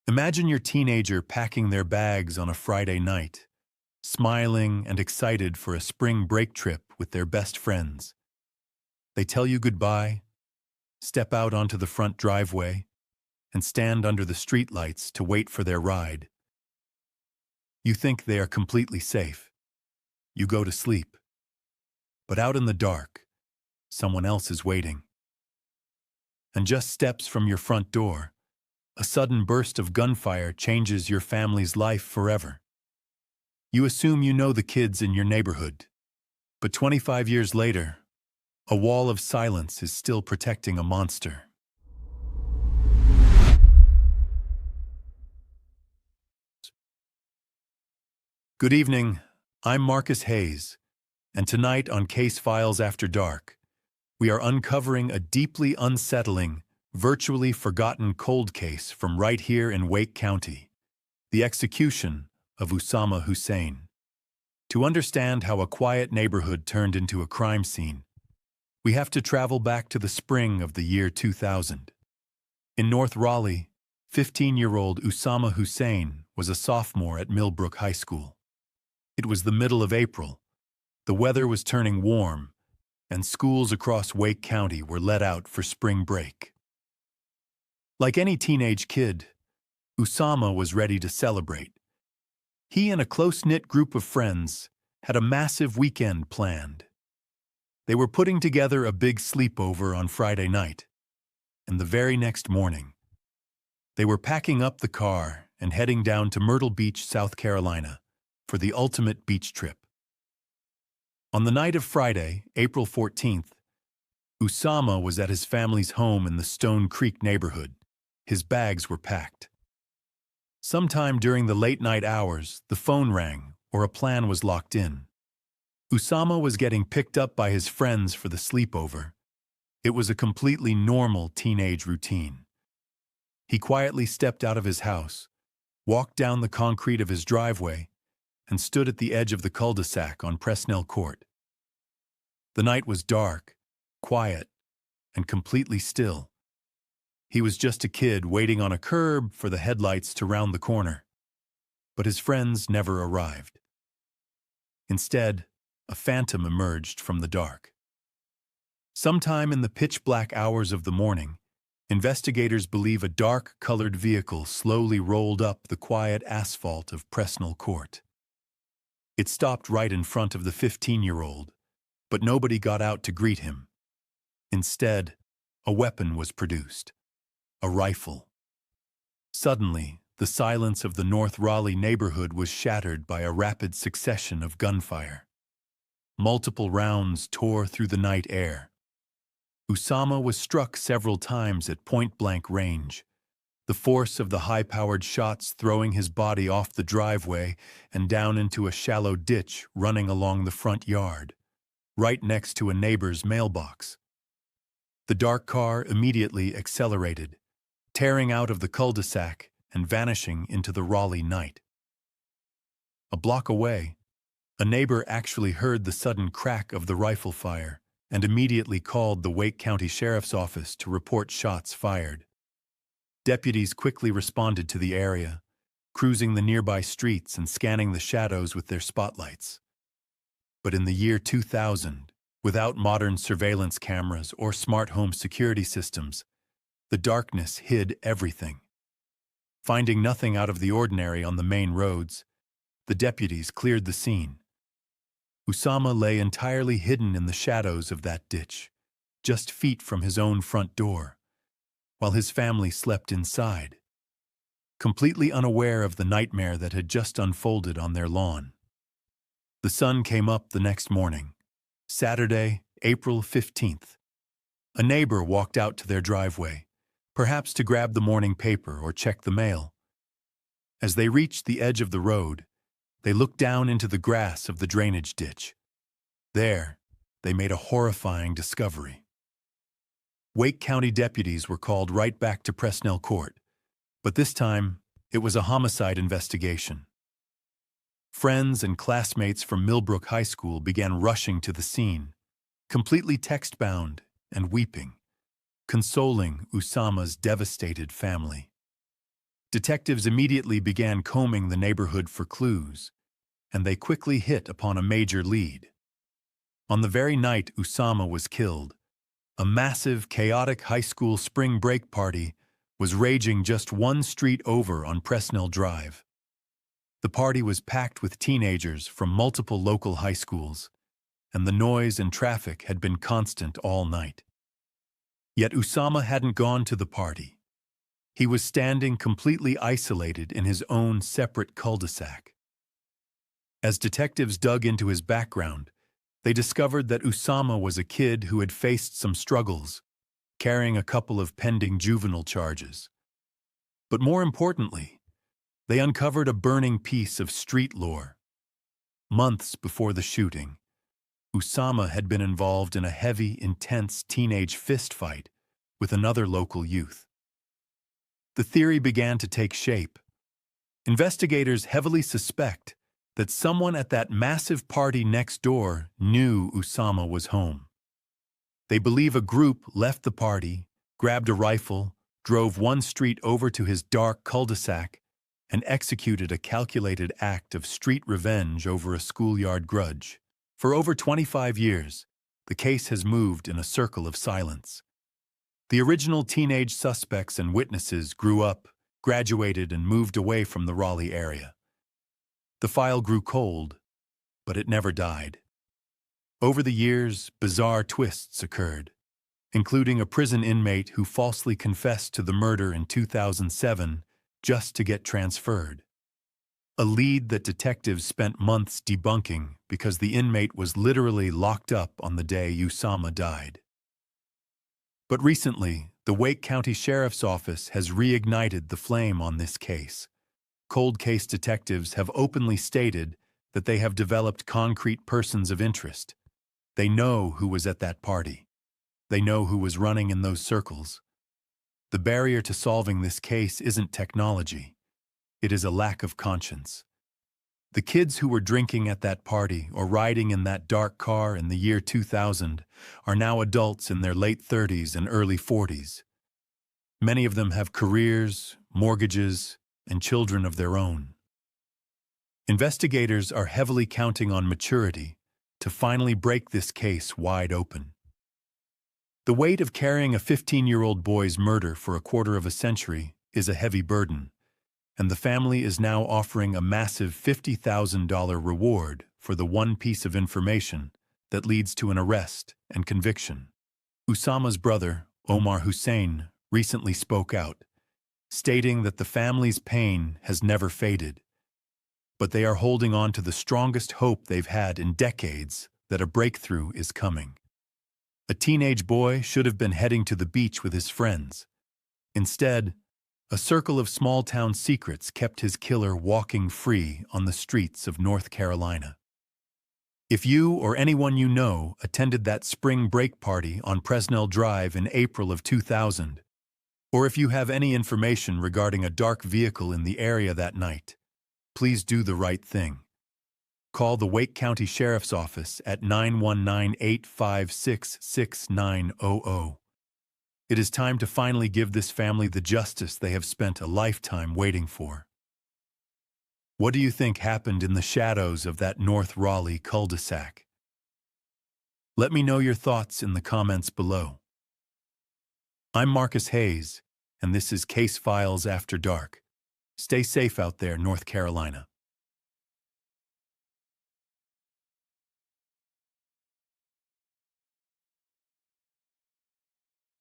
Imagine your teenager packing their bags on a Friday night, smiling and excited for a spring break trip with their best friends. They tell you goodbye, step out onto the front driveway, and stand under the streetlights to wait for their ride. You think they are completely safe. You go to sleep. But out in the dark, someone else is waiting. And just steps from your front door, a sudden burst of gunfire changes your family's life forever. You assume you know the kids in your neighborhood, but 25 years later, a wall of silence is still protecting a monster. Good evening, I'm Marcus Hayes, and tonight on Case Files After Dark, we are uncovering a deeply unsettling, virtually forgotten cold case from right here in Wake County, the execution of Usama Husein. To understand how a quiet neighborhood turned into a crime scene, we have to travel back to the spring of the year 2000. In North Raleigh, 15-year-old Usama Husein was a sophomore at Millbrook High School. It was the middle of April. The weather was turning warm, and schools across Wake County were let out for spring break. Like any teenage kid, Usama was ready to celebrate. He and a close-knit group of friends had a massive weekend planned. They were putting together a big sleepover on Friday night, and the very next morning, they were packing up the car and heading down to Myrtle Beach, South Carolina, for the ultimate beach trip. On the night of Friday, April 14th, Usama was at his family's home in the Stone Creek neighborhood. His bags were packed. Sometime during the late-night hours, the phone rang, or a plan was locked in. Usama was getting picked up by his friends for the sleepover. It was a completely normal teenage routine. He quietly stepped out of his house, walked down the concrete of his driveway, and stood at the edge of the cul-de-sac on Presnell Court. The night was dark, quiet, and completely still. He was just a kid waiting on a curb for the headlights to round the corner. But his friends never arrived. Instead, a phantom emerged from the dark. Sometime in the pitch-black hours of the morning, investigators believe a dark-colored vehicle slowly rolled up the quiet asphalt of Presnell Court. It stopped right in front of the 15-year-old, but nobody got out to greet him. Instead, a weapon was produced. A rifle. Suddenly, the silence of the North Raleigh neighborhood was shattered by a rapid succession of gunfire. Multiple rounds tore through the night air. Usama was struck several times at point-blank range, the force of the high-powered shots throwing his body off the driveway and down into a shallow ditch running along the front yard, right next to a neighbor's mailbox. The dark car immediately accelerated, tearing out of the cul-de-sac and vanishing into the Raleigh night. A block away, a neighbor actually heard the sudden crack of the rifle fire and immediately called the Wake County Sheriff's Office to report shots fired. Deputies quickly responded to the area, cruising the nearby streets and scanning the shadows with their spotlights. But in the year 2000, without modern surveillance cameras or smart home security systems, the darkness hid everything. Finding nothing out of the ordinary on the main roads, the deputies cleared the scene. Usama lay entirely hidden in the shadows of that ditch, just feet from his own front door, while his family slept inside, completely unaware of the nightmare that had just unfolded on their lawn. The sun came up the next morning, Saturday, April 15th. A neighbor walked out to their driveway, perhaps to grab the morning paper or check the mail. As they reached the edge of the road, they looked down into the grass of the drainage ditch. There, they made a horrifying discovery. Wake County deputies were called right back to Presnell Court, but this time, it was a homicide investigation. Friends and classmates from Millbrook High School began rushing to the scene, completely text-bound and weeping, consoling Usama's devastated family. Detectives immediately began combing the neighborhood for clues, and they quickly hit upon a major lead. On the very night Usama was killed, a massive, chaotic high school spring break party was raging just one street over on Presnell Drive. The party was packed with teenagers from multiple local high schools, and the noise and traffic had been constant all night. Yet Usama hadn't gone to the party. He was standing completely isolated in his own separate cul-de-sac. As detectives dug into his background, they discovered that Usama was a kid who had faced some struggles, carrying a couple of pending juvenile charges. But more importantly, they uncovered a burning piece of street lore. Months before the shooting, Usama had been involved in a heavy, intense teenage fistfight with another local youth. The theory began to take shape. Investigators heavily suspect that someone at that massive party next door knew Usama was home. They believe a group left the party, grabbed a rifle, drove one street over to his dark cul-de-sac, and executed a calculated act of street revenge over a schoolyard grudge. For over 25 years, the case has moved in a circle of silence. The original teenage suspects and witnesses grew up, graduated, and moved away from the Raleigh area. The file grew cold, but it never died. Over the years, bizarre twists occurred, including a prison inmate who falsely confessed to the murder in 2007 just to get transferred. A lead that detectives spent months debunking because the inmate was literally locked up on the day Usama died. But recently, the Wake County Sheriff's Office has reignited the flame on this case. Cold case detectives have openly stated that they have developed concrete persons of interest. They know who was at that party. They know who was running in those circles. The barrier to solving this case isn't technology. It is a lack of conscience. The kids who were drinking at that party or riding in that dark car in the year 2000 are now adults in their late 30s and early 40s. Many of them have careers, mortgages, and children of their own. Investigators are heavily counting on maturity to finally break this case wide open. The weight of carrying a 15-year-old boy's murder for a quarter of a century is a heavy burden, and the family is now offering a massive $50,000 reward for the one piece of information that leads to an arrest and conviction. Usama's brother, Usama Husein, recently spoke out, stating that the family's pain has never faded, but they are holding on to the strongest hope they've had in decades that a breakthrough is coming. A teenage boy should have been heading to the beach with his friends. Instead, a circle of small-town secrets kept his killer walking free on the streets of North Carolina. If you or anyone you know attended that spring break party on Presnell Drive in April of 2000, or if you have any information regarding a dark vehicle in the area that night, please do the right thing. Call the Wake County Sheriff's Office at 919-856-6900. It is time to finally give this family the justice they have spent a lifetime waiting for. What do you think happened in the shadows of that North Raleigh cul-de-sac? Let me know your thoughts in the comments below. I'm Marcus Hayes, and this is Case Files After Dark. Stay safe out there, North Carolina.